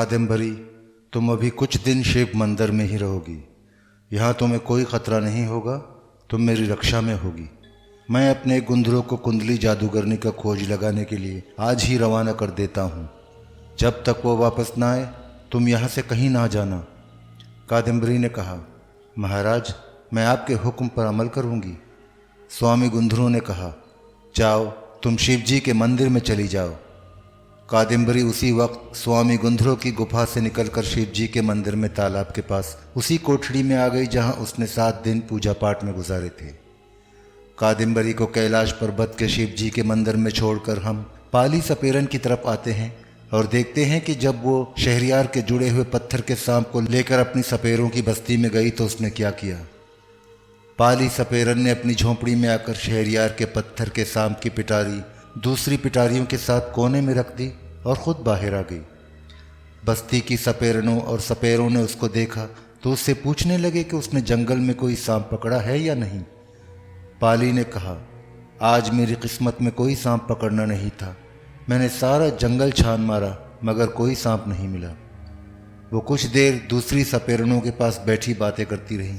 कादम्बरी, तुम अभी कुछ दिन शिव मंदिर में ही रहोगी। यहाँ तुम्हें कोई ख़तरा नहीं होगा, तुम मेरी रक्षा में होगी। मैं अपने गुंदरों को कुंडली जादूगरनी का खोज लगाने के लिए आज ही रवाना कर देता हूँ। जब तक वो वापस ना आए तुम यहाँ से कहीं ना जाना। कादम्बरी ने कहा, महाराज, मैं आपके हुक्म पर अमल करूँगी। स्वामी गुंदरों ने कहा, जाओ, तुम शिव जी के मंदिर में चली जाओ। कादम्बरी उसी वक्त स्वामी गुंदरों की गुफा से निकलकर शिव जी के मंदिर में तालाब के पास उसी कोठड़ी में आ गई जहां उसने 7 दिन पूजा पाठ में गुजारे थे। कादम्बरी को कैलाश पर्वत के शिव जी के मंदिर में छोड़कर हम पाली सपेरन की तरफ आते हैं और देखते हैं कि जब वो शहरियार के जुड़े हुए पत्थर के सांप को लेकर अपनी सपेरों की बस्ती में गई तो उसने क्या किया। पाली सपेरन ने अपनी झोंपड़ी में आकर शहरियार के पत्थर के सांप की पिटारी दूसरी पिटारियों के साथ कोने में रख दी और खुद बाहर आ गई। बस्ती की सपेरनों और सपेरों ने उसको देखा तो उससे पूछने लगे कि उसने जंगल में कोई सांप पकड़ा है या नहीं। पाली ने कहा, आज मेरी किस्मत में कोई सांप पकड़ना नहीं था। मैंने सारा जंगल छान मारा मगर कोई सांप नहीं मिला। वो कुछ देर दूसरी सपेरनों के पास बैठी बातें करती रही।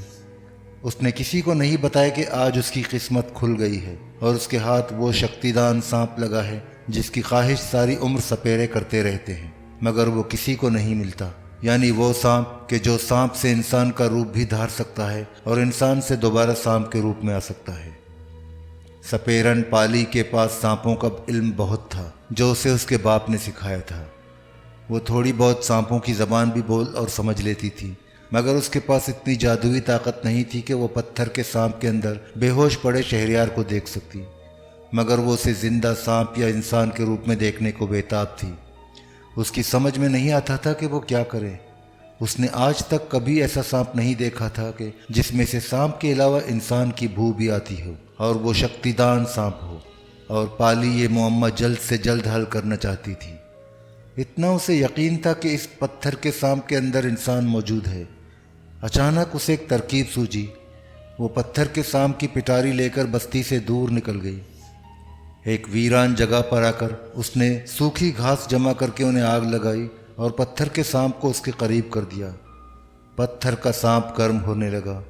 उसने किसी को नहीं बताया कि आज उसकी किस्मत खुल गई है और उसके हाथ वो शक्तिदान सांप लगा है जिसकी ख्वाहिश सारी उम्र सपेरे करते रहते हैं मगर वो किसी को नहीं मिलता। यानी वो सांप कि जो सांप से इंसान का रूप भी धार सकता है और इंसान से दोबारा सांप के रूप में आ सकता है। सपेरन पाली के पास सांपों का इल्म बहुत था जो उसे उसके बाप ने सिखाया था। वो थोड़ी बहुत सांपों की ज़बान भी बोल और समझ लेती थी मगर उसके पास इतनी जादुई ताकत नहीं थी कि वो पत्थर के सांप के अंदर बेहोश पड़े शहरियार को देख सकती, मगर वो उसे जिंदा सांप या इंसान के रूप में देखने को बेताब थी। उसकी समझ में नहीं आता था कि वो क्या करे। उसने आज तक कभी ऐसा सांप नहीं देखा था कि जिसमें से सांप के अलावा इंसान की बू भी आती हो और वो शक्तिदान सांप हो। और पाली ये मुअम्मा जल्द से जल्द हल करना चाहती थी। इतना उसे यकीन था कि इस पत्थर के सांप के अंदर इंसान मौजूद है। अचानक उसे एक तरकीब सूझी। वो पत्थर के सांप की पिटारी लेकर बस्ती से दूर निकल गई। एक वीरान जगह पर आकर उसने सूखी घास जमा करके उन्हें आग लगाई और पत्थर के सांप को उसके करीब कर दिया। पत्थर का सांप गर्म होने लगा।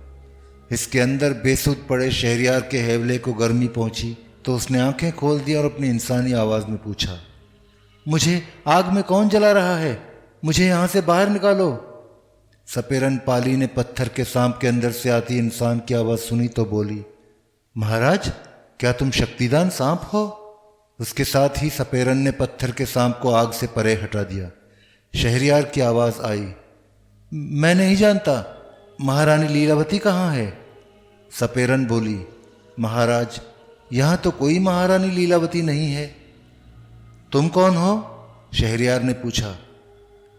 इसके अंदर बेसुध पड़े शहरियार के हैवले को गर्मी पहुंची तो उसने आंखें खोल दी और अपनी इंसानी आवाज़ में पूछा, मुझे आग में कौन जला रहा है? मुझे यहाँ से बाहर निकालो। सपेरन पाली ने पत्थर के सांप के अंदर से आती इंसान की आवाज़ सुनी तो बोली, महाराज, क्या तुम शक्तिदान सांप हो? उसके साथ ही सपेरन ने पत्थर के सांप को आग से परे हटा दिया। शहरियार की आवाज़ आई, मैं नहीं जानता, महारानी लीलावती कहाँ है? सपेरन बोली, महाराज, यहाँ तो कोई महारानी लीलावती नहीं है। तुम कौन हो? शहरियार ने पूछा।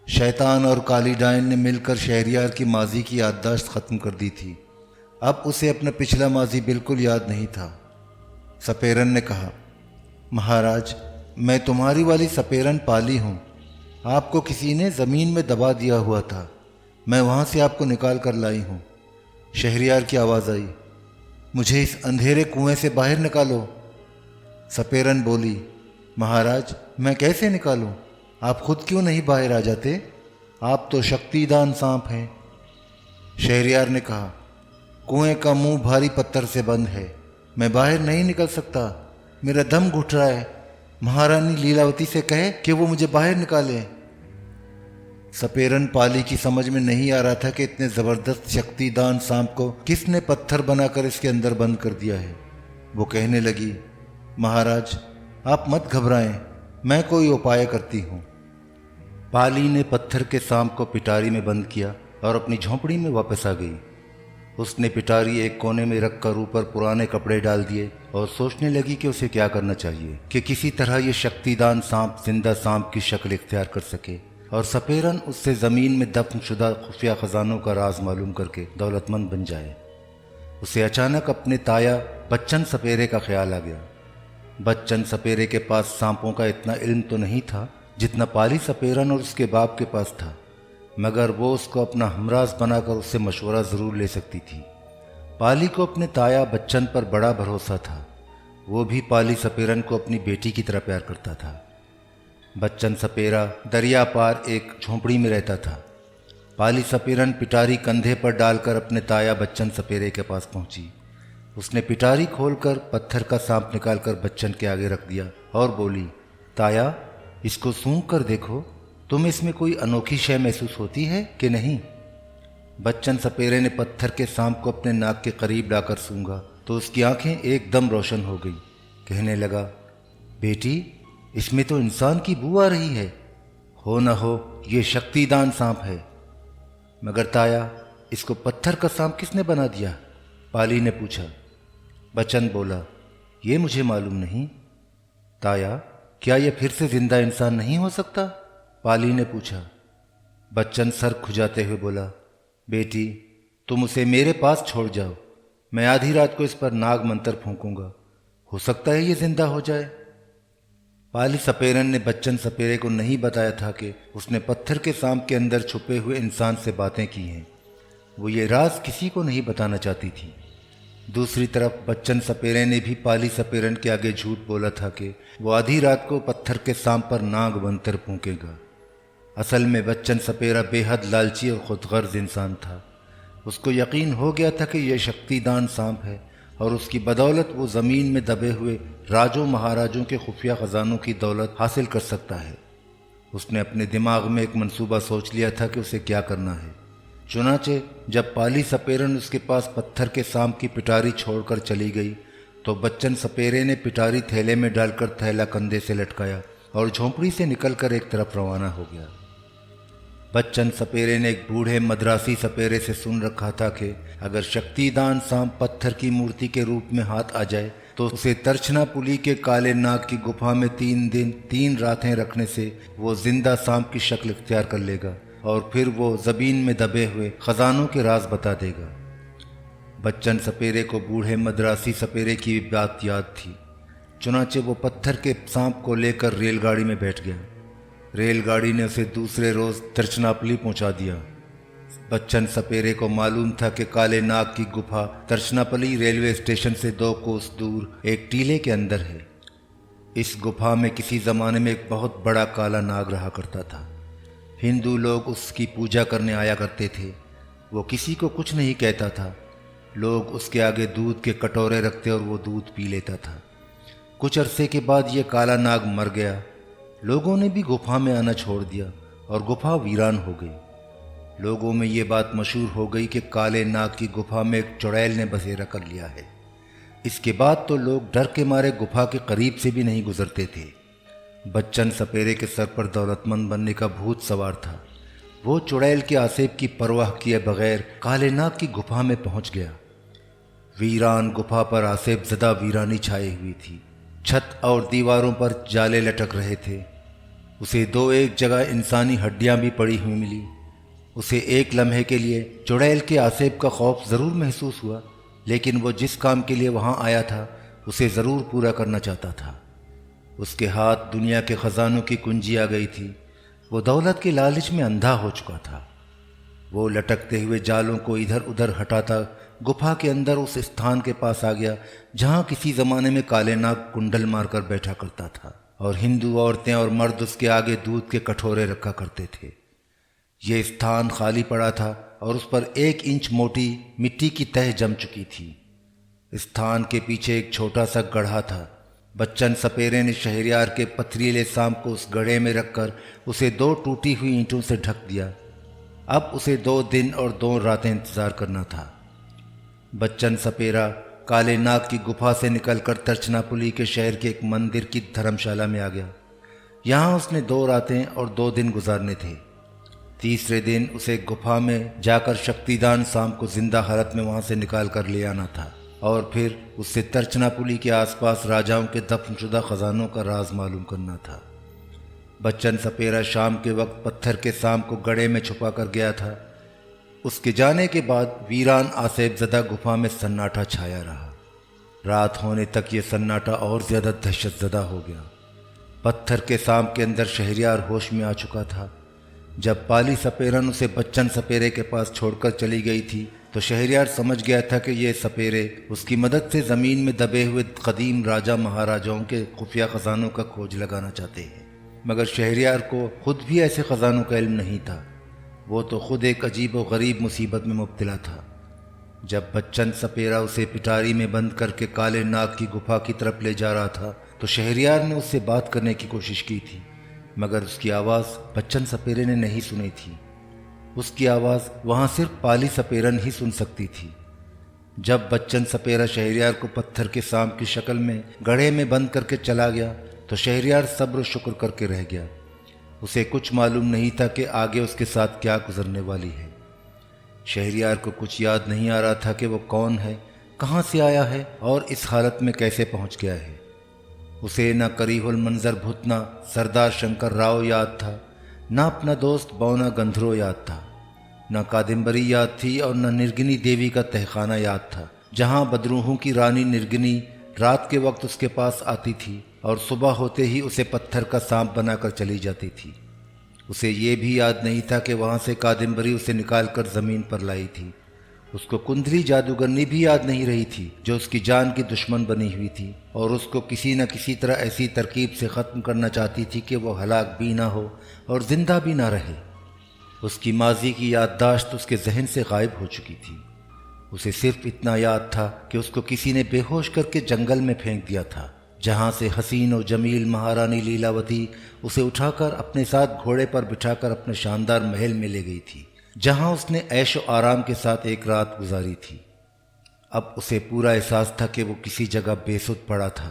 शैतान और काली डायन ने मिलकर शहरियार की माजी की याददाश्त ख़त्म कर दी थी। अब उसे अपना पिछला माजी बिल्कुल याद नहीं था। सपेरन ने कहा, महाराज, मैं तुम्हारी वाली सपेरन पाली हूँ। आपको किसी ने ज़मीन में दबा दिया हुआ था, मैं वहाँ से आपको निकाल कर लाई हूँ। शहरियार की आवाज़ आई, मुझे इस अंधेरे कुएं से बाहर निकालो। सपेरन बोली, महाराज, मैं कैसे निकालूं? आप खुद क्यों नहीं बाहर आ जाते? आप तो शक्तिदान सांप हैं। शहरियार ने कहा, कुएं का मुंह भारी पत्थर से बंद है, मैं बाहर नहीं निकल सकता, मेरा दम घुट रहा है। महारानी लीलावती से कहे कि वो मुझे बाहर निकाले। सपेरन पाली की समझ में नहीं आ रहा था कि इतने ज़बरदस्त शक्तिदान सांप को किसने पत्थर बनाकर इसके अंदर बंद कर दिया है। वो कहने लगी, महाराज, आप मत घबराएं, मैं कोई उपाय करती हूँ। पाली ने पत्थर के सांप को पिटारी में बंद किया और अपनी झोंपड़ी में वापस आ गई। उसने पिटारी एक कोने में रखकर ऊपर पुराने कपड़े डाल दिए और सोचने लगी कि उसे क्या करना चाहिए कि किसी तरह ये शक्तिदान सांप जिंदा सांप की शक्ल इख्तियार कर सके और सपेरन उससे ज़मीन में दफन शुदा खुफिया ख़जानों का राज मालूम करके दौलतमंद बन जाए। उसे अचानक अपने ताया बच्चन सपेरे का ख्याल आ गया। बच्चन सपेरे के पास सांपों का इतना इल्म तो नहीं था जितना पाली सपेरन और उसके बाप के पास था, मगर वो उसको अपना हमराज बनाकर उससे मशवरा ज़रूर ले सकती थी। पाली को अपने ताया बच्चन पर बड़ा भरोसा था। वो भी पाली सपेरन को अपनी बेटी की तरह प्यार करता था। बच्चन सपेरा दरिया पार एक झोंपड़ी में रहता था। पाली सपेरन पिटारी कंधे पर डालकर अपने ताया बच्चन सपेरे के पास पहुंची। उसने पिटारी खोलकर पत्थर का सांप निकालकर बच्चन के आगे रख दिया और बोली, ताया, इसको सूंघ कर देखो, तुम्हें इसमें कोई अनोखी शय महसूस होती है कि नहीं? बच्चन सपेरे ने पत्थर के सांप को अपने नाक के करीब लाकर सूंघा तो उसकी आंखें एकदम रोशन हो गई। कहने लगा, बेटी, इसमें तो इंसान की बू आ रही है। हो न हो ये शक्तिदान सांप है। मगर ताया, इसको पत्थर का सांप किसने बना दिया? पाली ने पूछा। बच्चन बोला, ये मुझे मालूम नहीं। ताया, क्या यह फिर से जिंदा इंसान नहीं हो सकता? पाली ने पूछा। बच्चन सर खुजाते हुए बोला, बेटी, तुम उसे मेरे पास छोड़ जाओ, मैं आधी रात को इस पर नाग मंत्र फूंकूंगा, हो सकता है ये जिंदा हो जाए। पाली सपेरन ने बच्चन सपेरे को नहीं बताया था कि उसने पत्थर के सांप के अंदर छुपे हुए इंसान से बातें की हैं। वो ये राज किसी को नहीं बताना चाहती थी। दूसरी तरफ बच्चन सपेरे ने भी पाली सपेरन के आगे झूठ बोला था कि वो आधी रात को पत्थर के सांप पर नाग मंत्र फूंकेगा। असल में बच्चन सपेरा बेहद लालची और खुदगर्ज इंसान था। उसको यकीन हो गया था कि यह शक्तिदान सांप है और उसकी बदौलत वो ज़मीन में दबे हुए राजों महाराजों के खुफिया ख़जानों की दौलत हासिल कर सकता है। उसने अपने दिमाग में एक मंसूबा सोच लिया था कि उसे क्या करना है। चुनाचे जब पाली सपेरन उसके पास पत्थर के सांप की पिटारी छोड़कर चली गई तो बच्चन सपेरे ने पिटारी थैले में डालकर थैला कंधे से लटकाया और झोंपड़ी से निकलकर एक तरफ रवाना हो गया। बच्चन सपेरे ने एक बूढ़े मद्रासी सपेरे से सुन रखा था कि अगर शक्तिदान सांप पत्थर की मूर्ति के रूप में हाथ आ जाए तो उसे तरछना पुली के काले नाग की गुफा में 3 दिन 3 रातें रखने से वो जिंदा सांप की शक्ल इख्तियार कर लेगा और फिर वो ज़मीन में दबे हुए खजानों के राज बता देगा। बच्चन सपेरे को बूढ़े मद्रासी सपेरे की बात याद थी। चुनाचे वो पत्थर के सांप को लेकर रेलगाड़ी में बैठ गया। रेलगाड़ी ने उसे दूसरे रोज तरछनापली पहुंचा दिया। बच्चन सपेरे को मालूम था कि काले नाग की गुफा तरछनापली रेलवे स्टेशन से 2 कोस दूर एक टीले के अंदर है। इस गुफा में किसी ज़माने में एक बहुत बड़ा काला नाग रहा करता था। हिंदू लोग उसकी पूजा करने आया करते थे। वो किसी को कुछ नहीं कहता था। लोग उसके आगे दूध के कटोरे रखते और वो दूध पी लेता था। कुछ अरसे के बाद ये काला नाग मर गया। लोगों ने भी गुफा में आना छोड़ दिया और गुफा वीरान हो गई। लोगों में ये बात मशहूर हो गई कि काले नाग की गुफा में एक चुड़ैल ने बसेरा कर लिया है। इसके बाद तो लोग डर के मारे गुफा के करीब से भी नहीं गुजरते थे। बच्चन सपेरे के सर पर दौलतमंद बनने का भूत सवार था। वो चुड़ैल के आसेब की परवाह किए बगैर काले नाग की गुफा में पहुंच गया। वीरान गुफा पर आसेब ज़दा वीरानी छाई हुई थी। छत और दीवारों पर जाले लटक रहे थे। उसे 2-1 जगह इंसानी हड्डियां भी पड़ी हुई मिली। उसे एक लम्हे के लिए चुड़ैल के आसेब का खौफ ज़रूर महसूस हुआ, लेकिन वो जिस काम के लिए वहाँ आया था उसे ज़रूर पूरा करना चाहता था। उसके हाथ दुनिया के ख़जानों की कुंजी आ गई थी। वो दौलत के लालच में अंधा हो चुका था। वो लटकते हुए जालों को इधर उधर हटाता गुफा के अंदर उस स्थान के पास आ गया जहाँ किसी ज़माने में काले नाग कुंडल मारकर बैठा करता था और हिंदू औरतें और मर्द उसके आगे दूध के कटोरे रखा करते थे। ये स्थान खाली पड़ा था और उस पर 1 इंच मोटी मिट्टी की तह जम चुकी थी। स्थान के पीछे एक छोटा सा गड्ढा था। बच्चन सपेरे ने शहरयार के पथरीले सांप को उस गड्ढे में रखकर उसे 2 टूटी हुई ईंटों से ढक दिया। अब उसे 2 दिन और 2 रातें इंतजार करना था। बच्चन सपेरा काले नाग की गुफा से निकलकर तरछनापुली के शहर के एक मंदिर की धर्मशाला में आ गया। यहाँ उसने 2 रातें और 2 दिन गुजारने थे। तीसरे दिन उसे गुफा में जाकर शक्तिदान सांप को जिंदा हालत में वहाँ से निकाल कर ले आना था और फिर उससे तरछनापुली के आसपास राजाओं के दफनशुदा खजानों का राज मालूम करना था। बच्चन सपेरा शाम के वक्त पत्थर के सांप को गड्ढे में छुपा कर गया था। उसके जाने के बाद वीरान आसेबज़दा गुफा में सन्नाटा छाया रहा। रात होने तक ये सन्नाटा और ज़्यादा दहशतज़दा हो गया। पत्थर के सांप के अंदर शहरयार होश में आ चुका था। जब पाली सपेरन उसे बच्चन सपेरे के पास छोड़कर चली गई थी तो शहरयार समझ गया था कि ये सपेरे उसकी मदद से ज़मीन में दबे हुए कदीम राजा महाराजाओं के खुफिया ख़जानों का खोज लगाना चाहते हैं। मगर शहरयार को खुद भी ऐसे ख़जानों का इल्म नहीं था। वो तो खुद एक अजीब व गरीब मुसीबत में मुब्तला था। जब बच्चन सपेरा उसे पिटारी में बंद करके काले नाग की गुफा की तरफ ले जा रहा था तो शहरयार ने उससे बात करने की कोशिश की थी, मगर उसकी आवाज़ बच्चन सपेरे ने नहीं सुनी थी। उसकी आवाज़ वहाँ सिर्फ पाली सपेरन ही सुन सकती थी। जब बच्चन सपेरा शहरयार को पत्थर के सांप की शक्ल में गड्ढे में बंद करके चला गया तो शहरयार सब्र शुक्र करके रह गया। उसे कुछ मालूम नहीं था कि आगे उसके साथ क्या गुजरने वाली है। शहरयार को कुछ याद नहीं आ रहा था कि वो कौन है, कहाँ से आया है और इस हालत में कैसे पहुँच गया है। उसे न करीहुल मंजर भुतना सरदार शंकर राव याद था, न अपना दोस्त बौना गंधरो याद था, न कादम्बरी याद थी और न निर्गिनी देवी का तहखाना याद था, जहाँ बदरूहों की रानी निर्गिनी रात के वक्त उसके पास आती थी और सुबह होते ही उसे पत्थर का सांप बनाकर चली जाती थी। उसे ये भी याद नहीं था कि वहाँ से कादम्बरी उसे निकालकर ज़मीन पर लाई थी। उसको कुंडली जादूगरनी भी याद नहीं रही थी जो उसकी जान की दुश्मन बनी हुई थी और उसको किसी न किसी तरह ऐसी तरकीब से ख़त्म करना चाहती थी कि वो हलाक भी ना हो और ज़िंदा भी ना रहे। उसकी माजी की याददाश्त उसके जहन से गायब हो चुकी थी। उसे सिर्फ इतना याद था कि उसको किसी ने बेहोश करके जंगल में फेंक दिया था, जहाँ से हसीन और जमील महारानी लीलावती उसे उठाकर अपने साथ घोड़े पर बिठाकर अपने शानदार महल में ले गई थी, जहाँ उसने ऐशो आराम के साथ एक रात गुजारी थी। अब उसे पूरा एहसास था कि वो किसी जगह बेसुध पड़ा था।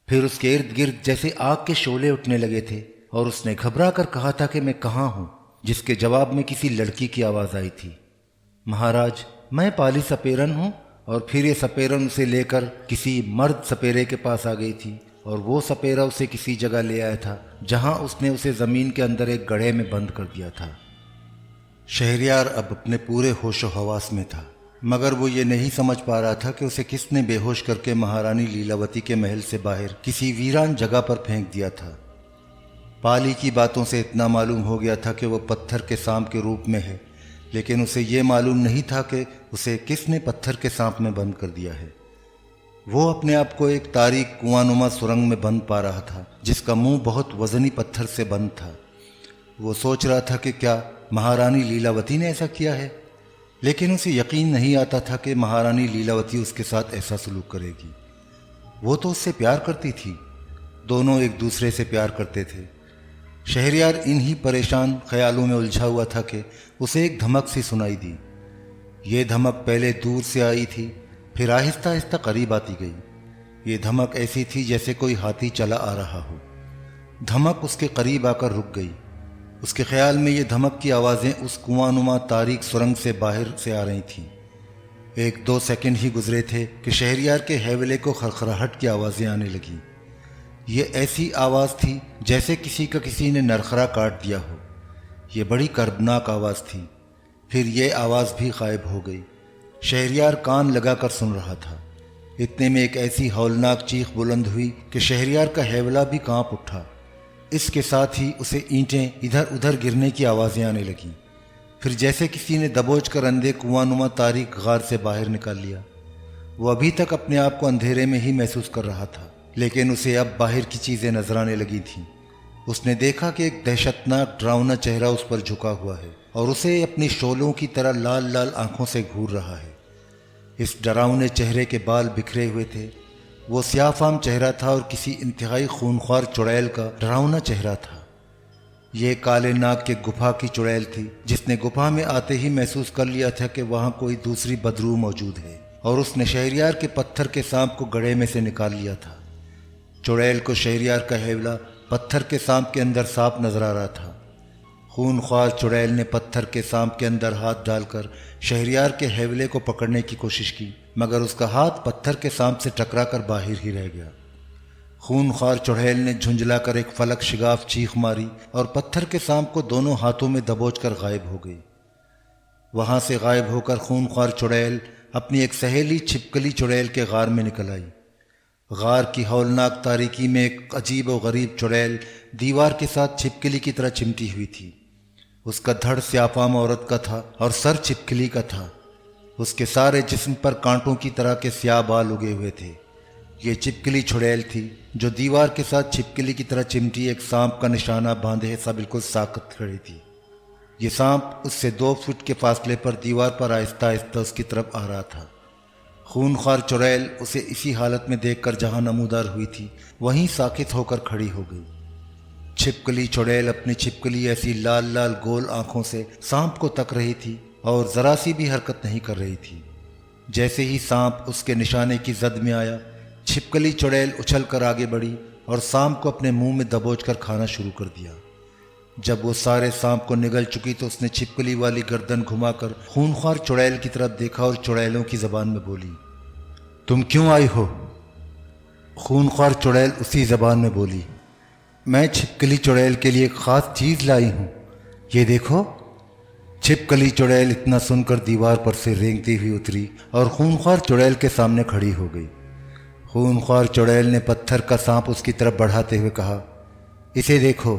फिर उसके इर्द गिर्द जैसे आग के शोले उठने लगे थे और उसने घबरा कर कहा था कि मैं कहाँ हूँ, जिसके जवाब में किसी लड़की की आवाज़ आई थी, महाराज मैं पाली सपेरन हूँ। और फिर ये सपेरन उसे लेकर किसी मर्द सपेरे के पास आ गई थी और वो सपेरा उसे किसी जगह ले आया था जहाँ उसने उसे ज़मीन के अंदर एक गड्ढे में बंद कर दिया था। शहरयार अब अपने पूरे होशो हवास में था, मगर वो ये नहीं समझ पा रहा था कि उसे किसने बेहोश करके महारानी लीलावती के महल से बाहर किसी वीरान जगह पर फेंक दिया था। पाली की बातों से इतना मालूम हो गया था कि वो पत्थर के सांप के रूप में है, लेकिन उसे ये मालूम नहीं था कि उसे किसने पत्थर के सांप में बंद कर दिया है। वो अपने आप को एक तारीक कुआंनुमा सुरंग में बंद पा रहा था जिसका मुंह बहुत वजनी पत्थर से बंद था। वो सोच रहा था कि क्या महारानी लीलावती ने ऐसा किया है, लेकिन उसे यकीन नहीं आता था कि महारानी लीलावती उसके साथ ऐसा सलूक करेगी। वो तो उससे प्यार करती थी, दोनों एक दूसरे से प्यार करते थे। शहरयार इन्हीं परेशान ख्यालों में उलझा हुआ था कि उसे एक धमक सी सुनाई दी। ये धमक पहले दूर से आई थी, फिर आहिस्ता आहिस्ता करीब आती गई। ये धमक ऐसी थी जैसे कोई हाथी चला आ रहा हो। धमक उसके करीब आकर रुक गई। उसके ख्याल में ये धमक की आवाज़ें उस कुआंनुमा तारीक सुरंग से बाहर से आ रही थीं। 1-2 सेकंड ही गुजरे थे कि शहरयार के हैवले को खरखराहट की आवाज़ें आने लगीं। ये ऐसी आवाज़ थी जैसे किसी का किसी ने नरखरा काट दिया हो। ये बड़ी कर्बनाक आवाज़ थी। फिर ये आवाज़ भी गायब हो गई। शहरयार कान लगाकर सुन रहा था। इतने में एक ऐसी हौलनाक चीख बुलंद हुई कि शहरयार का हैवला भी कांप उठा। इसके साथ ही उसे ईंटें इधर उधर गिरने की आवाज़ें आने लगीं। फिर जैसे किसी ने दबोच कर अंधे कुआंनुमा तारीक गार से बाहर निकाल लिया। वो अभी तक अपने आप को अंधेरे में ही महसूस कर रहा था, लेकिन उसे अब बाहर की चीज़ें नजर आने लगी थीं। उसने देखा कि एक दहशतनाक डरावना चेहरा उस पर झुका हुआ है और उसे अपनी शोलों की तरह लाल लाल आंखों से घूर रहा है। इस डरावने चेहरे के बाल बिखरे हुए थे। वो स्याफाम चेहरा था और किसी इंतहाई खूनख्वार चुड़ैल का डरावना चेहरा था। ये काले नाग के गुफा की चुड़ैल थी जिसने गुफा में आते ही महसूस कर लिया था कि वहाँ कोई दूसरी बदरू मौजूद है और उसने शहरयार के पत्थर के सांप को गड्ढे में से निकाल लिया था। चुड़ैल को शहरयार का हैवला पत्थर के सांप के अंदर साफ नजर आ रहा था। खूनख्वार चुड़ैल ने पत्थर के सांप के अंदर हाथ डालकर शहरयार के हैवले को पकड़ने की कोशिश की, मगर उसका हाथ पत्थर के सांप से टकराकर बाहर ही रह गया। खूनख्वार चुड़ैल ने झुंझलाकर एक फलक शिगाफ चीख मारी और पत्थर के सांप को दोनों हाथों में दबोचकर गायब हो गई। वहां से गायब होकर खूनख्वार चुड़ैल अपनी एक सहेली छिपकली चुड़ैल के गार में निकल आई। गार की हौलनाक तारीकी में एक अजीब व गरीब चुड़ैल दीवार के साथ छिपकली की तरह चिमटी हुई थी। उसका धड़ स्याफाम औरत का था और सर छिपकली का था। उसके सारे जिस्म पर कांटों की तरह के स्याह बाल उगे हुए थे। ये छिपकली चुड़ैल थी जो दीवार के साथ छिपकली की तरह चिमटी एक सांप का निशाना बांधे सा बिल्कुल साकत खड़ी थी। ये सांप उससे 2 फुट के फासले पर दीवार पर आहिस्ता आहिस्ता उसकी तरफ आ रहा था। खूनख्वार चुड़ैल उसे इसी हालत में देखकर जहां नमूदार हुई थी वहीं साकित होकर खड़ी हो गई। छिपकली चुड़ैल अपनी छिपकली ऐसी लाल लाल गोल आंखों से सांप को तक रही थी और जरा सी भी हरकत नहीं कर रही थी। जैसे ही सांप उसके निशाने की जद में आया, छिपकली चुड़ैल उछल कर आगे बढ़ी और सांप को अपने मुंह में दबोच कर खाना शुरू कर दिया। जब वो सारे सांप को निगल चुकी तो उसने छिपकली वाली गर्दन घुमाकर खूनख्वार चुड़ैल की तरफ देखा और चुड़ैलों की जबान में बोली, तुम क्यों आई हो? खूनख्वार चुड़ैल उसी जबान में बोली, मैं छिपकली चुड़ैल के लिए एक खास चीज लाई हूं, ये देखो। छिपकली चुड़ैल इतना सुनकर दीवार पर से रेंगती हुई उतरी और खूनख्वार चुड़ैल के सामने खड़ी हो गई। खूनख्वार चुड़ैल ने पत्थर का सांप उसकी तरफ बढ़ाते हुए कहा, इसे देखो।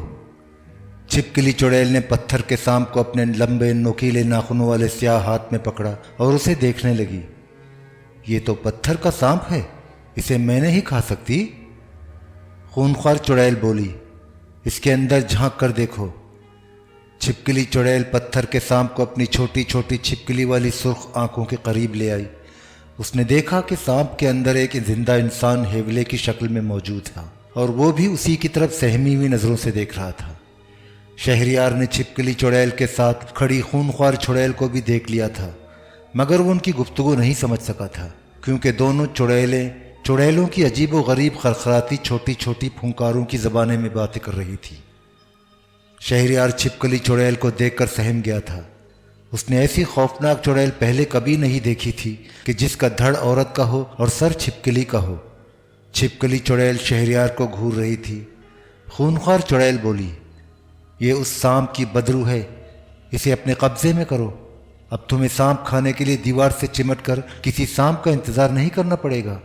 छिपकली चुड़ैल ने पत्थर के सांप को अपने लंबे नोकीले नाखूनों वाले स्याह हाथ में पकड़ा और उसे देखने लगी। ये तो पत्थर का सांप है, इसे मैं नहीं खा सकती। खूनख्वार चुड़ैल बोली, इसके अंदर झांक कर देखो। छिपकली चुड़ैल पत्थर के सांप को अपनी छोटी छोटी छिपकली वाली सुर्ख आंखों के करीब ले आई। उसने देखा कि सांप के अंदर एक जिंदा इंसान हेवले की शक्ल में मौजूद था और वो भी उसी की तरफ सहमी हुई नजरों से देख रहा था। शहरियार ने छिपकली चुड़ैल के साथ खड़ी खूनख्वार चुड़ैल को भी देख लिया था, मगर वो उनकी गुफ्तगू नहीं समझ सका था, क्योंकि दोनों चुड़ैलों की अजीबो गरीब खरखराती छोटी छोटी फुंकारों की जबानें में बातें कर रही थी। शहरियार छिपकली चुड़ैल को देखकर सहम गया था। उसने ऐसी खौफनाक चुड़ैल पहले कभी नहीं देखी थी कि जिसका धड़ औरत का हो और सर छिपकली का हो। छिपकली चुड़ैल शहरियार को घूर रही थी। खूनख्वार चुड़ैल बोली, ये उस सांप की बदरू है, इसे अपने कब्जे में करो। अब तुम्हें सांप खाने के लिए दीवार से चिमट कर किसी सांप का इंतजार नहीं करना पड़ेगा,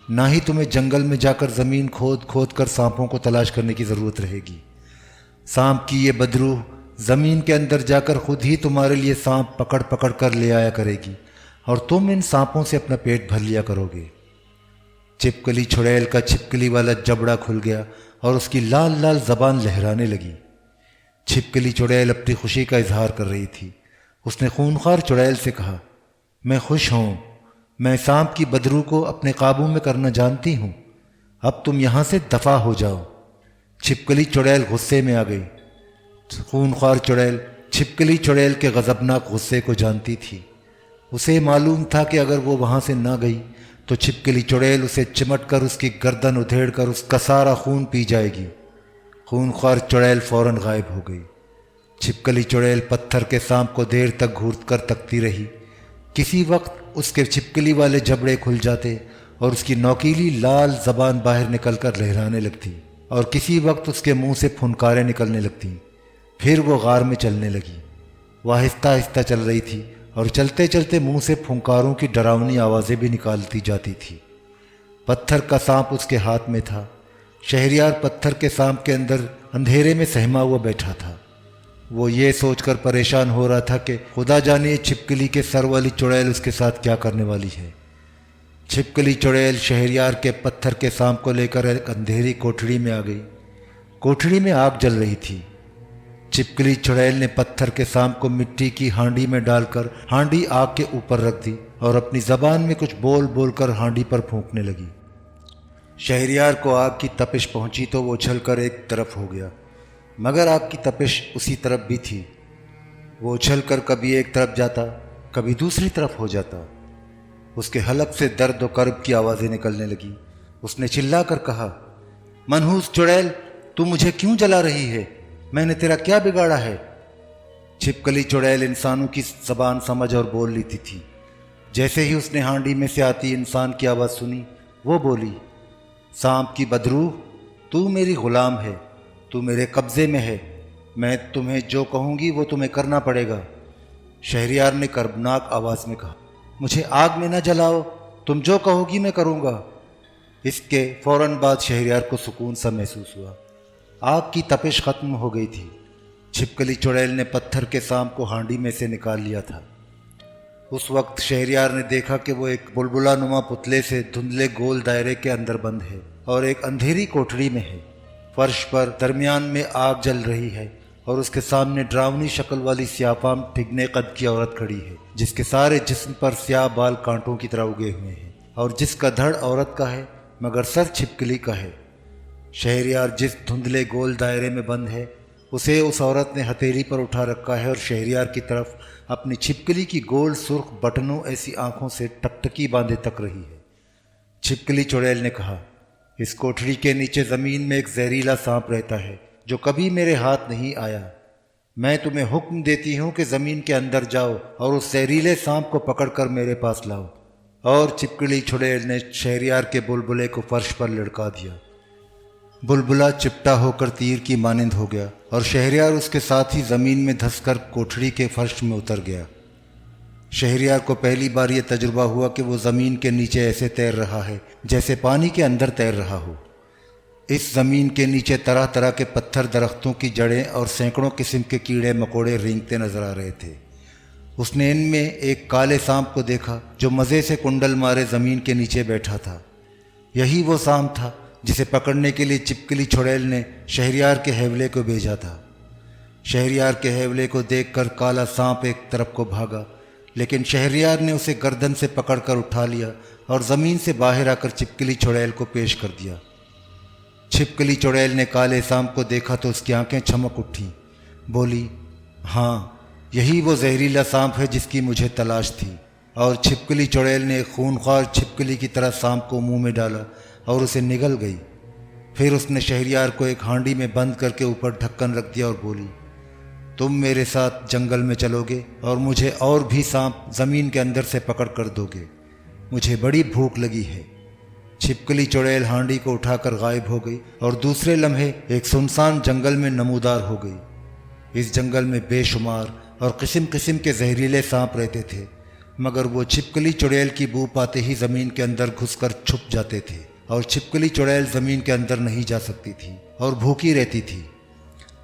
ना ही तुम्हें जंगल में जाकर जमीन खोद खोद कर सांपों को तलाश करने की जरूरत रहेगी। सांप की ये बदरू जमीन के अंदर जाकर खुद ही तुम्हारे लिए सांप पकड़ पकड़ कर ले आया करेगी और तुम इन सांपों से अपना पेट भर लिया करोगे। छिपकली चुड़ैल का छिपकली वाला जबड़ा खुल गया और उसकी लाल लाल जबान लहराने लगी। छिपकली चुड़ैल अपनी खुशी का इजहार कर रही थी। उसने खूनख्वार चुड़ैल से कहा, मैं खुश हूं, मैं सांप की बदरू को अपने काबू में करना जानती हूं, अब तुम यहां से दफा हो जाओ। छिपकली चुड़ैल गुस्से में आ गई। खूनख्वार चुड़ैल छिपकली चुड़ैल के गजबनाक गुस्से को जानती थी। उसे मालूम था कि अगर वो वहां से ना गई तो छिपकली चुड़ैल उसे चिमट कर उसकी गर्दन उधेड़ कर उसका सारा खून पी जाएगी। खूनख्वार चुड़ैल फौरन गायब हो गई। छिपकली चुड़ैल पत्थर के सांप को देर तक घूर कर तकती रही। किसी वक्त उसके छिपकली वाले जबड़े खुल जाते और उसकी नोकीली लाल जबान बाहर निकलकर लहराने लगती और किसी वक्त उसके मुंह से फुनकारें निकलने लगती। फिर वो गार में चलने लगी। वह आहिस्ता आहिस्ता चल रही थी और चलते चलते मुंह से फुंकारों की डरावनी आवाज़ें भी निकालती जाती थी। पत्थर का सांप उसके हाथ में था। शहरियार पत्थर के सांप के अंदर अंधेरे में सहमा हुआ बैठा था। वो ये सोचकर परेशान हो रहा था कि खुदा जाने छिपकली के सर वाली चुड़ैल उसके साथ क्या करने वाली है। छिपकली चुड़ैल शहरियार के पत्थर के सांप को लेकर एक अंधेरी कोठड़ी में आ गई। कोठड़ी में आग जल रही थी। छिपकली चुड़ैल ने पत्थर के सांप को मिट्टी की हांडी में डालकर हांडी आग के ऊपर रख दी और अपनी जबान में कुछ बोल बोलकर हांडी पर फूंकने लगी। शहरियार को आग की तपिश पहुंची तो वो उछलकर एक तरफ हो गया, मगर आग की तपिश उसी तरफ भी थी। वो उछलकर कभी एक तरफ जाता, कभी दूसरी तरफ हो जाता। उसके हलक से दर्द और कर्ब की आवाज़ें निकलने लगी। उसने चिल्लाकर कहा, मनहूस चुड़ैल, तू मुझे क्यों जला रही है? मैंने तेरा क्या बिगाड़ा है? छिपकली चुड़ैल इंसानों की जबान समझ और बोल लेती थी। जैसे ही उसने हांडी में से आती इंसान की आवाज़ सुनी, वो बोली, सांप की बदरू, तू मेरी गुलाम है, तू मेरे कब्जे में है, मैं तुम्हें जो कहूँगी वो तुम्हें करना पड़ेगा। शहरियार ने कर्बनाक आवाज़ में कहा, मुझे आग में न जलाओ, तुम जो कहोगी मैं करूँगा। इसके फौरन बाद शहरियार को सुकून सा महसूस हुआ। आग की तपिश खत्म हो गई थी। छिपकली चुड़ैल ने पत्थर के सांप को हांडी में से निकाल लिया था। उस वक्त शहरयार ने देखा कि वो एक बुलबुला नुमा पुतले से धुंधले गोल दायरे के अंदर बंद है और एक अंधेरी कोठरी में है। फर्श पर दरमियान में आग जल रही है और उसके सामने डरावनी शक्ल वाली स्याफाम ठिगने कद की औरत खड़ी है, जिसके सारे जिस्म पर स्याह बाल कांटों की तरह उगे हुए हैं और जिसका धड़ औरत का है मगर सर छिपकली का है। शहरयार जिस धुंधले गोल दायरे में बंद है उसे उस औरत ने हथेली पर उठा रखा है और शहरयार की तरफ अपनी छिपकली की गोल सुर्ख बटनों ऐसी आंखों से टकटकी बांधे तक रही है। छिपकली चुड़ैल ने कहा, इस कोठरी के नीचे ज़मीन में एक जहरीला सांप रहता है जो कभी मेरे हाथ नहीं आया। मैं तुम्हें हुक्म देती हूँ कि ज़मीन के अंदर जाओ और उस जहरीले सांप को पकड़कर मेरे पास लाओ। और छिपकली चुड़ैल ने शहरयार के बुलबुले को फर्श पर लटका दिया। बुलबुला चिपटा होकर तीर की मानिंद हो गया और शहरयार उसके साथ ही ज़मीन में धंसकर कोठरी के फर्श में उतर गया। शहरयार को पहली बार यह तजुर्बा हुआ कि वो ज़मीन के नीचे ऐसे तैर रहा है जैसे पानी के अंदर तैर रहा हो। इस ज़मीन के नीचे तरह तरह के पत्थर, दरख्तों की जड़ें और सैकड़ों किस्म के कीड़े मकोड़े रेंगते नजर आ रहे थे। उसने इनमें एक काले सांप को देखा जो मज़े से कुंडल मारे ज़मीन के नीचे बैठा था। यही वो सांप था जिसे पकड़ने के लिए छिपकली चुड़ैल ने शहरयार के हैवले को भेजा था। शहरयार के हैवले को देखकर काला सांप एक तरफ को भागा, लेकिन शहरयार ने उसे गर्दन से पकड़कर उठा लिया और ज़मीन से बाहर आकर छिपकली चुड़ैल को पेश कर दिया। छिपकली चुड़ैल ने काले सांप को देखा तो उसकी आंखें चमक उठी। बोली, हाँ, यही वो जहरीला सांप है जिसकी मुझे तलाश थी। और छिपकली चुड़ैल ने एक खूनख्वार छिपकली की तरह सांप को मुंह में डाला और उसे निगल गई। फिर उसने शहरयार को एक हांडी में बंद करके ऊपर ढक्कन रख दिया और बोली, तुम मेरे साथ जंगल में चलोगे और मुझे और भी सांप ज़मीन के अंदर से पकड़ कर दोगे। मुझे बड़ी भूख लगी है। छिपकली चुड़ैल हांडी को उठाकर गायब हो गई और दूसरे लम्हे एक सुनसान जंगल में नमूदार हो गई। इस जंगल में बेशुमार और किस्म किस्म के जहरीले सांप रहते थे, मगर वो छिपकली चुड़ैल की बू पाते ही ज़मीन के अंदर घुसकर छुप जाते थे और छिपकली चुड़ैल ज़मीन के अंदर नहीं जा सकती थी और भूखी रहती थी।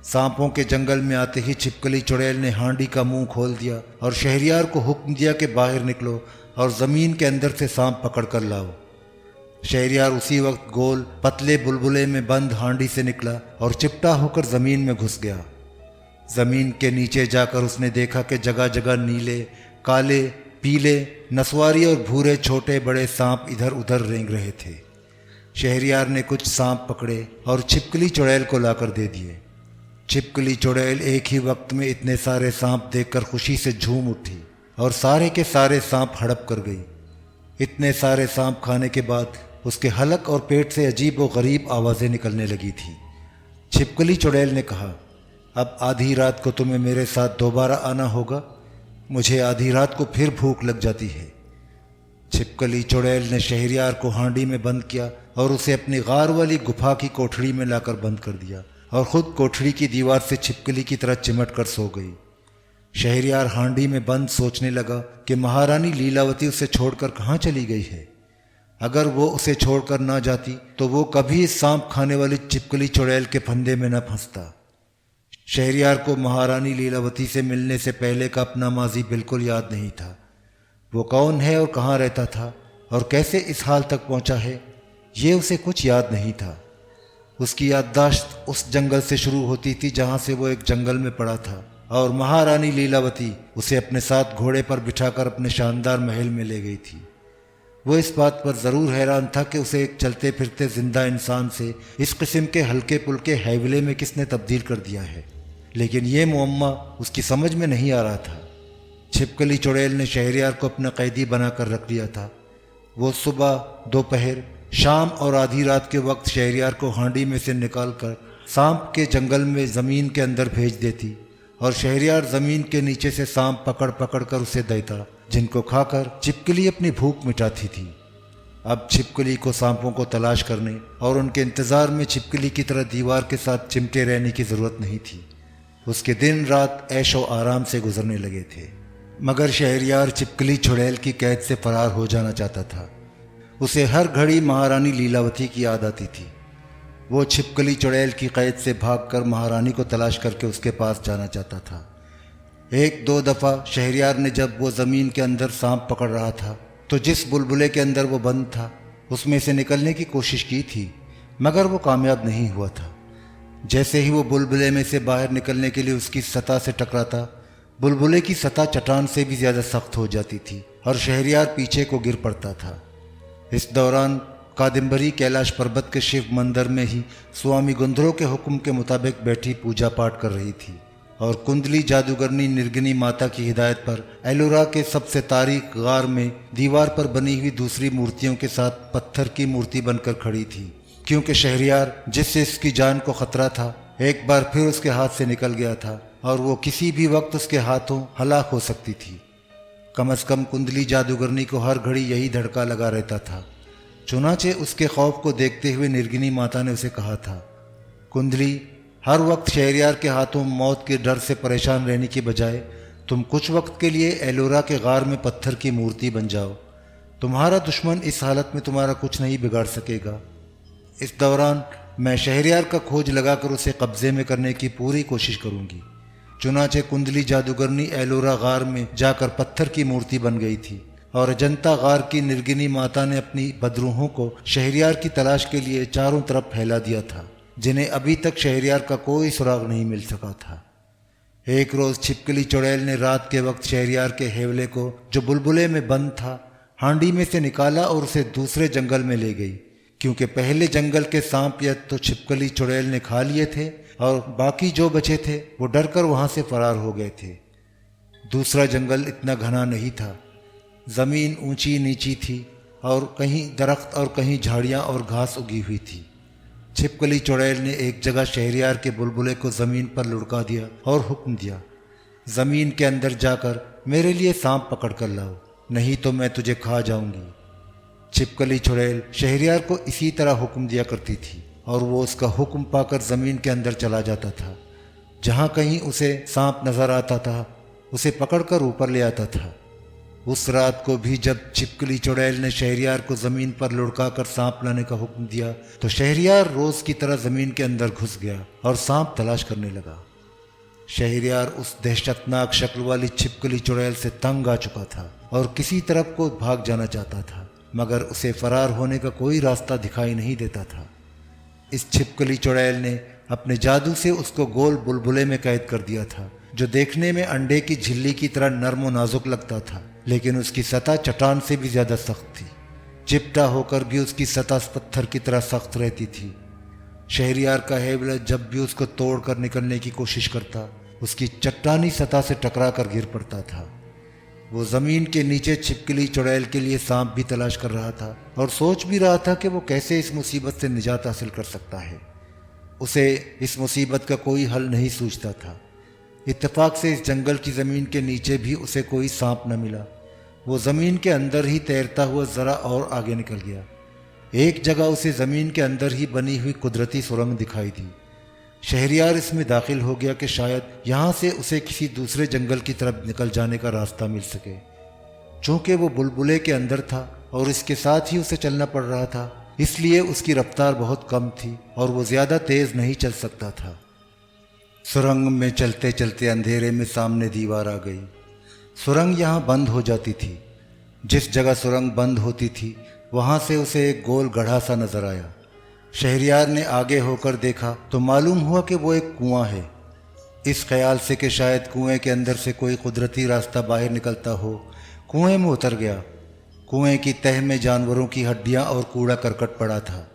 सांपों के जंगल में आते ही छिपकली चुड़ैल ने हांडी का मुंह खोल दिया और शहरयार को हुक्म दिया कि बाहर निकलो और ज़मीन के अंदर से सांप पकड़ कर लाओ। शहरयार उसी वक्त गोल पतले बुलबुले में बंद हांडी से निकला और चिपटा होकर ज़मीन में घुस गया। ज़मीन के नीचे जाकर उसने देखा कि जगह जगह नीले, काले, पीले, नसवारी और भूरे छोटे बड़े सांप इधर उधर रेंग रहे थे। शहरयार ने कुछ सांप पकड़े और छिपकली चुड़ैल को लाकर दे दिए। छिपकली चुड़ैल एक ही वक्त में इतने सारे सांप देखकर खुशी से झूम उठी और सारे के सारे सांप हड़प कर गई। इतने सारे सांप खाने के बाद उसके हलक और पेट से अजीब व गरीब आवाज़ें निकलने लगी थी। छिपकली चुड़ैल ने कहा, अब आधी रात को तुम्हें मेरे साथ दोबारा आना होगा। मुझे आधी रात को फिर भूख लग जाती है। छिपकली चुड़ैल ने शहरयार को हांडी में बंद किया और उसे अपनी गार वाली गुफा की कोठरी में लाकर बंद कर दिया और ख़ुद कोठरी की दीवार से छिपकली की तरह चिमट कर सो गई। शहरयार हांडी में बंद सोचने लगा कि महारानी लीलावती उसे छोड़कर कहाँ चली गई है। अगर वो उसे छोड़कर ना जाती तो वो कभी इस सांप खाने वाली छिपकली चुड़ैल के फंदे में न फंसता। शहरयार को महारानी लीलावती से मिलने से पहले का अपना माजी बिल्कुल याद नहीं था। वो कौन है और कहाँ रहता था और कैसे इस हाल तक पहुँचा है, ये उसे कुछ याद नहीं था। उसकी याददाश्त उस जंगल से शुरू होती थी जहाँ से वो एक जंगल में पड़ा था और महारानी लीलावती उसे अपने साथ घोड़े पर बिठाकर अपने शानदार महल में ले गई थी। वो इस बात पर ज़रूर हैरान था कि उसे एक चलते फिरते जिंदा इंसान से इस किस्म के हल्के पुल्के हैवले में किसने तब्दील कर दिया है, लेकिन ये मुअम्मा उसकी समझ में नहीं आ रहा था। छिपकली चुड़ैल ने शहरयार को अपना कैदी बनाकर रख लिया था। वो सुबह, दोपहर, शाम और आधी रात के वक्त शहरयार को हांडी में से निकालकर सांप के जंगल में ज़मीन के अंदर भेज देती और शहरयार ज़मीन के नीचे से सांप पकड़ पकड़ कर उसे देता, जिनको खाकर छिपकली अपनी भूख मिटाती थी। अब छिपकली को सांपों को तलाश करने और उनके इंतज़ार में छिपकली की तरह दीवार के साथ चिमटे रहने की ज़रूरत नहीं थी। उसके दिन रात ऐशो आराम से गुजरने लगे थे। मगर शहरयार छिपकली चुड़ैल की कैद से फरार हो जाना चाहता था। उसे हर घड़ी महारानी लीलावती की याद आती थी। वो छिपकली चुड़ैल की कैद से भागकर महारानी को तलाश करके उसके पास जाना चाहता था, एक दो दफ़ा शहरयार ने जब वो ज़मीन के अंदर सांप पकड़ रहा था तो जिस बुलबुले के अंदर वो बंद था उसमें से निकलने की कोशिश की थी, मगर वो कामयाब नहीं हुआ था। जैसे ही वो बुलबुले में से बाहर निकलने के लिए उसकी सतह से टकराता, बुलबुले की सतह चट्टान से भी ज़्यादा सख्त हो जाती थी और शहरयार पीछे को गिर पड़ता था। इस दौरान कादम्बरी कैलाश पर्वत के शिव मंदिर में ही स्वामी गुंद्रो के हुक्म के मुताबिक बैठी पूजा पाठ कर रही थी और कुंडली जादूगरनी निर्गिनी माता की हिदायत पर एलोरा के सबसे तारीख गार में दीवार पर बनी हुई दूसरी मूर्तियों के साथ पत्थर की मूर्ति बनकर खड़ी थी, क्योंकि शहरयार जिससे इसकी जान को खतरा था एक बार फिर उसके हाथ से निकल गया था और वो किसी भी वक्त उसके हाथों हलाक हो सकती थी। कम से कम कुंडली जादूगरनी को हर घड़ी यही धड़का लगा रहता था। चुनाचे उसके खौफ को देखते हुए निर्गिनी माता ने उसे कहा था, कुंडली, हर वक्त शहरयार के हाथों मौत के डर से परेशान रहने की बजाय तुम कुछ वक्त के लिए एलोरा के गार में पत्थर की मूर्ति बन जाओ। तुम्हारा दुश्मन इस हालत में तुम्हारा कुछ नहीं बिगाड़ सकेगा। इस दौरान मैं शहरयार का खोज लगाकर उसे कब्जे में करने की पूरी कोशिश करूंगी। चुनाचे कुंडली जादूगरनी एलोरा गार में जाकर पत्थर की मूर्ति बन गई थी और अजंता गार की निर्गिनी माता ने अपनी बदरूहों को शहरयार की तलाश के लिए चारों तरफ फैला दिया था, जिन्हें अभी तक शहरयार का कोई सुराग नहीं मिल सका था। एक रोज़ छिपकली चुड़ैल ने रात के वक्त शहरयार के हेवले को, जो बुलबुले में बंद था, हांडी में से निकाला और उसे दूसरे जंगल में ले गई, क्योंकि पहले जंगल के सांप या तो छिपकली चुड़ैल ने खा लिए थे और बाकी जो बचे थे वो डरकर वहाँ से फरार हो गए थे। दूसरा जंगल इतना घना नहीं था, ज़मीन ऊंची नीची थी और कहीं दरख्त और कहीं झाड़ियाँ और घास उगी हुई थी। छिपकली चुड़ैल ने एक जगह शहरयार के बुलबुले को ज़मीन पर लुढ़का दिया और हुक्म दिया, ज़मीन के अंदर जाकर मेरे लिए सांप पकड़ कर लाओ, नहीं तो मैं तुझे खा जाऊंगी। छिपकली चुड़ैल शहरयार को इसी तरह हुक्म दिया करती थी और वो उसका हुक्म पाकर ज़मीन के अंदर चला जाता था। जहाँ कहीं उसे सांप नज़र आता था उसे पकड़कर ऊपर ले आता था। उस रात को भी जब छिपकली चुड़ैल ने शहरयार को ज़मीन पर लुढ़का कर सांप लाने का हुक्म दिया तो शहरयार रोज़ की तरह ज़मीन के अंदर घुस गया और सांप तलाश करने लगा। शहरयार उस दहशतनाक शक्ल वाली छिपकली चुड़ैल से तंग आ चुका था और किसी तरफ को भाग जाना चाहता था, मगर उसे फरार होने का कोई रास्ता दिखाई नहीं देता था। इस छिपकली चुड़ैल ने अपने जादू से उसको गोल बुलबुले में कैद कर दिया था, जो देखने में अंडे की झिल्ली की तरह नर्म और नाजुक लगता था, लेकिन उसकी सतह चट्टान से भी ज़्यादा सख्त थी। चिपटा होकर भी उसकी सतह पत्थर की तरह सख्त रहती थी। शहरयार का हेवला जब भी उसको तोड़कर निकलने की कोशिश करता, उसकी चट्टानी सतह से टकरा कर गिर पड़ता था। वो ज़मीन के नीचे छिपकली चुड़ैल के लिए सांप भी तलाश कर रहा था और सोच भी रहा था कि वो कैसे इस मुसीबत से निजात हासिल कर सकता है। उसे इस मुसीबत का कोई हल नहीं सूझता था। इत्तेफाक से इस जंगल की ज़मीन के नीचे भी उसे कोई सांप न मिला। वो ज़मीन के अंदर ही तैरता हुआ ज़रा और आगे निकल गया। एक जगह उसे ज़मीन के अंदर ही बनी हुई कुदरती सुरंग दिखाई दी। शहरयार इसमें दाखिल हो गया कि शायद यहाँ से उसे किसी दूसरे जंगल की तरफ निकल जाने का रास्ता मिल सके। चूँकि वो बुलबुले के अंदर था और इसके साथ ही उसे चलना पड़ रहा था, इसलिए उसकी रफ्तार बहुत कम थी और वो ज़्यादा तेज़ नहीं चल सकता था। सुरंग में चलते चलते अंधेरे में सामने दीवार आ गई। सुरंग यहाँ बंद हो जाती थी। जिस जगह सुरंग बंद होती थी वहाँ से उसे एक गोल गड्ढा सा नजर आया। शहरयार ने आगे होकर देखा तो मालूम हुआ कि वो एक कुआं है। इस ख्याल से कि शायद कुएं के अंदर से कोई कुदरती रास्ता बाहर निकलता हो, कुएं में उतर गया। कुएं की तह में जानवरों की हड्डियां और कूड़ा करकट पड़ा था।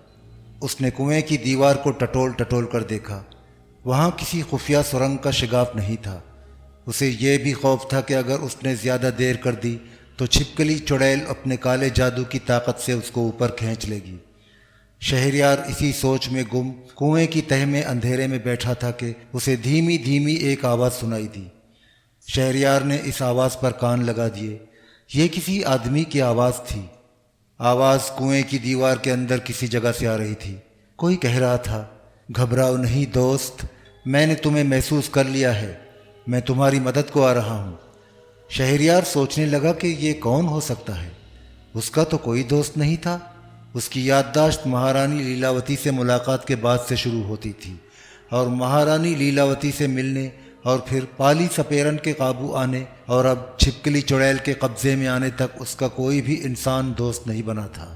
उसने कुएं की दीवार को टटोल टटोल कर देखा। वहाँ किसी खुफिया सुरंग का शिगाफ नहीं था। उसे ये भी खौफ था कि अगर उसने ज़्यादा देर कर दी तो छिपकली चुड़ैल अपने काले जादू की ताकत से उसको ऊपर खींच लेगी। शहरयार इसी सोच में गुम कुएं की तह में अंधेरे में बैठा था कि उसे धीमी धीमी एक आवाज़ सुनाई दी। शहरयार ने इस आवाज़ पर कान लगा दिए। ये किसी आदमी की आवाज़ थी। आवाज़ कुएं की दीवार के अंदर किसी जगह से आ रही थी। कोई कह रहा था, घबराओ नहीं दोस्त, मैंने तुम्हें महसूस कर लिया है, मैं तुम्हारी मदद को आ रहा हूँ। शहरयार सोचने लगा कि ये कौन हो सकता है। उसका तो कोई दोस्त नहीं था। उसकी याददाश्त महारानी लीलावती से मुलाकात के बाद से शुरू होती थी और महारानी लीलावती से मिलने और फिर पाली सपेरन के काबू आने और अब छिपकली चुड़ैल के कब्जे में आने तक उसका कोई भी इंसान दोस्त नहीं बना था।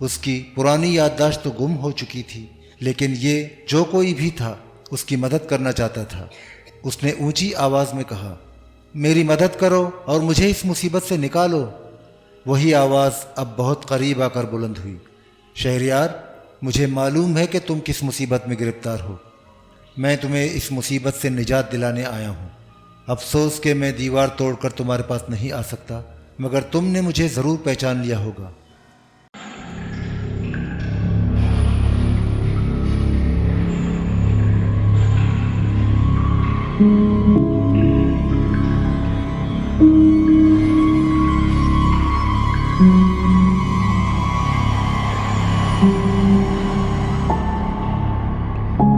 उसकी पुरानी याददाश्त तो गुम हो चुकी थी, लेकिन ये जो कोई भी था उसकी मदद करना चाहता था। उसने ऊंची आवाज़ में कहा, मेरी मदद करो और मुझे इस मुसीबत से निकालो। वही आवाज़ अब बहुत करीब आकर बुलंद हुई, शहरयार, मुझे मालूम है कि तुम किस मुसीबत में गिरफ्तार हो। मैं तुम्हें इस मुसीबत से निजात दिलाने आया हूँ। अफसोस कि मैं दीवार तोड़कर तुम्हारे पास नहीं आ सकता, मगर तुमने मुझे ज़रूर पहचान लिया होगा।